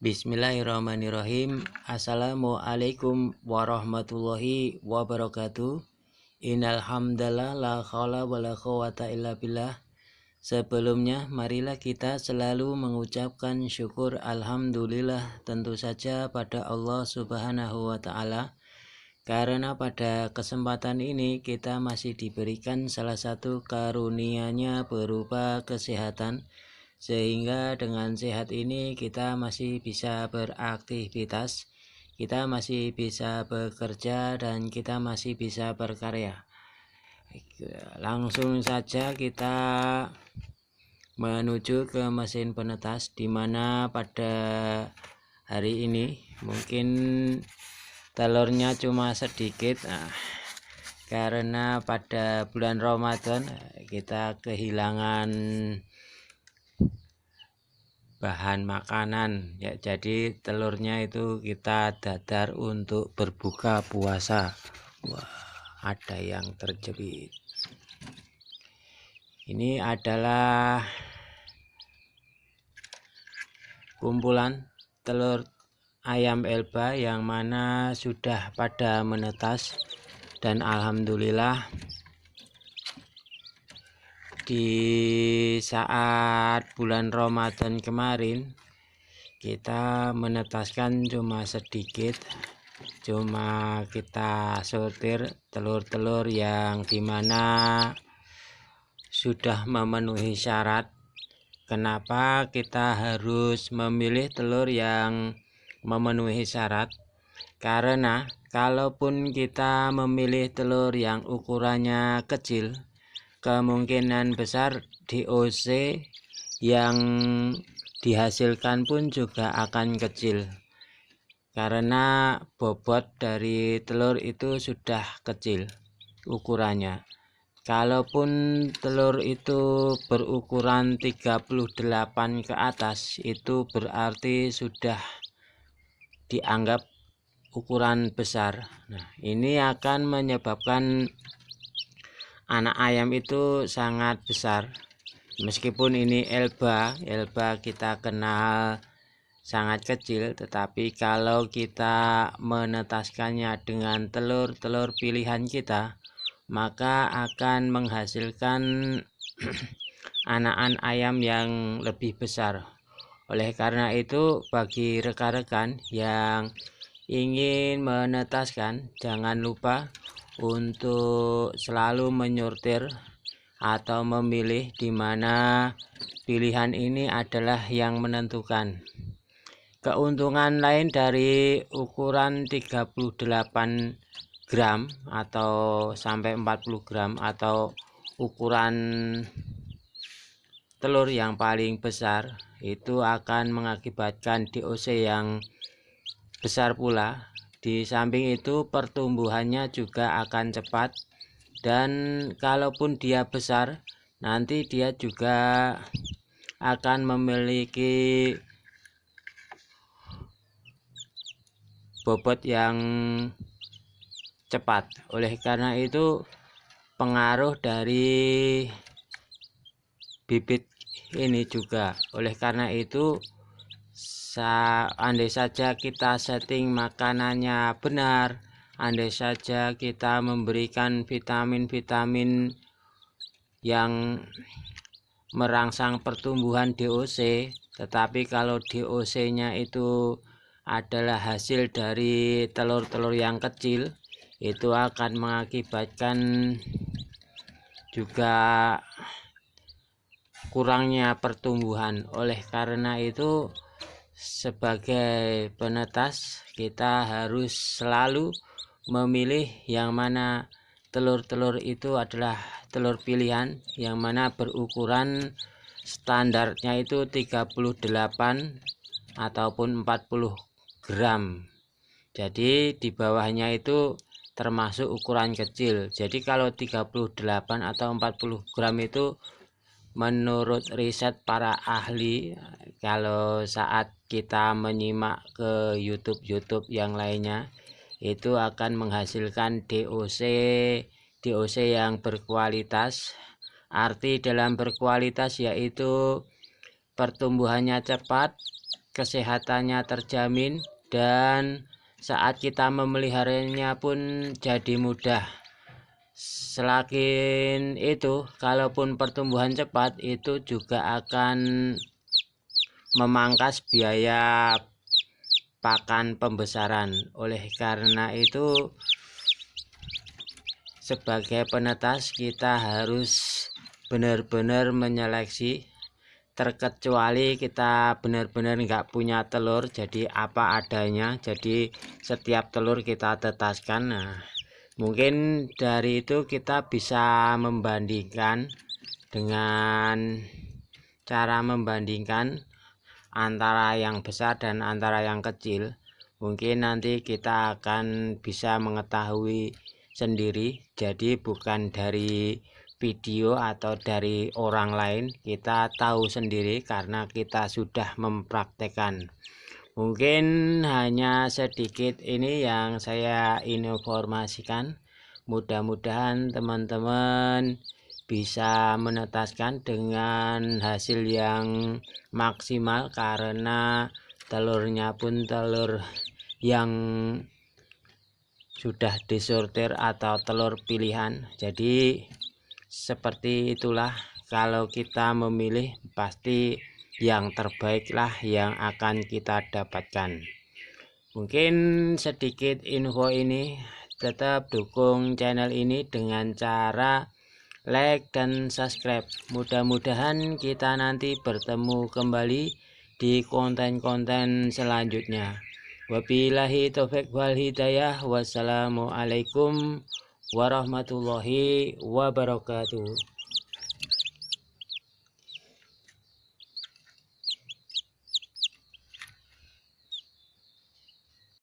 Bismillahirrahmanirrahim. Assalamualaikum warahmatullahi wabarakatuh. Innal hamdalillah la haula wala quwata illa billah. Sebelumnya marilah kita selalu mengucapkan syukur alhamdulillah tentu saja pada Allah Subhanahu wa taala, karena pada kesempatan ini kita masih diberikan salah satu karunia-Nya berupa kesehatan, sehingga dengan sehat ini kita masih bisa beraktivitas, kita masih bisa bekerja, dan kita masih bisa berkarya. Langsung saja kita menuju ke mesin penetas, dimana pada hari ini mungkin telurnya cuma sedikit, karena pada bulan Ramadan kita kehilangan bahan makanan ya, jadi telurnya itu kita dadar untuk berbuka puasa. Wah, ada yang terjepit. Ini adalah kumpulan telur ayam Elba yang mana sudah pada menetas, dan alhamdulillah di saat bulan Ramadan kemarin kita menetaskan cuma sedikit, cuma kita sortir telur-telur yang dimana sudah memenuhi syarat. Kenapa kita harus memilih telur yang memenuhi syarat? Karena kalaupun kita memilih telur yang ukurannya kecil, kemungkinan besar DOC yang dihasilkan pun juga akan kecil, karena bobot dari telur itu sudah kecil ukurannya. Kalaupun telur itu berukuran 38 ke atas, itu berarti sudah dianggap ukuran besar. Nah, ini akan menyebabkan anak ayam itu sangat besar. Meskipun ini Elba kita kenal sangat kecil, tetapi kalau kita menetaskannya dengan telur-telur pilihan kita, maka akan menghasilkan anakan ayam yang lebih besar. Oleh karena itu, bagi rekan-rekan yang ingin menetaskan, jangan lupa untuk selalu menyortir atau memilih, di mana pilihan ini adalah yang menentukan. Keuntungan lain dari ukuran 38 gram atau sampai 40 gram atau ukuran telur yang paling besar itu akan mengakibatkan DOC yang besar pula. Di samping itu pertumbuhannya juga akan cepat, dan kalaupun dia besar, nanti dia juga akan memiliki bobot yang cepat. Oleh karena itu pengaruh dari bibit ini juga. Oleh karena itu andai saja kita setting makanannya benar, andai saja kita memberikan vitamin-vitamin yang merangsang pertumbuhan DOC, tetapi kalau DOC-nya itu adalah hasil dari telur-telur yang kecil, itu akan mengakibatkan juga kurangnya pertumbuhan. Oleh karena itu, sebagai penetas kita harus selalu memilih yang mana telur-telur itu adalah telur pilihan, yang mana berukuran standarnya itu 38 ataupun 40 gram. Jadi di bawahnya itu termasuk ukuran kecil. Jadi kalau 38 atau 40 gram itu menurut riset para ahli, kalau saat kita menyimak ke YouTube yang lainnya, itu akan menghasilkan DOC yang berkualitas. Arti dalam berkualitas yaitu pertumbuhannya cepat, kesehatannya terjamin, dan saat kita memeliharanya pun jadi mudah. Selain itu, kalaupun pertumbuhan cepat, itu juga akan memangkas biaya pakan pembesaran. Oleh karena itu, sebagai penetas kita harus benar-benar menyeleksi, terkecuali kita benar-benar nggak punya telur, jadi apa adanya, jadi setiap telur kita tetaskan. Nah, mungkin dari itu kita bisa membandingkan dengan cara membandingkan antara yang besar dan antara yang kecil. Mungkin nanti kita akan bisa mengetahui sendiri, jadi bukan dari video atau dari orang lain, kita tahu sendiri karena kita sudah mempraktekkan. Mungkin hanya sedikit ini yang saya informasikan. Mudah-mudahan teman-teman bisa menetaskan dengan hasil yang maksimal, karena telurnya pun telur yang sudah disortir atau telur pilihan. Jadi seperti itulah, kalau kita memilih pasti yang terbaiklah yang akan kita dapatkan. Mungkin sedikit info ini, tetap dukung channel ini dengan cara like dan subscribe. Mudah-mudahan kita nanti bertemu kembali di konten-konten selanjutnya. Wabillahi taufiq wal hidayah. Wassalamualaikum warahmatullahi wabarakatuh.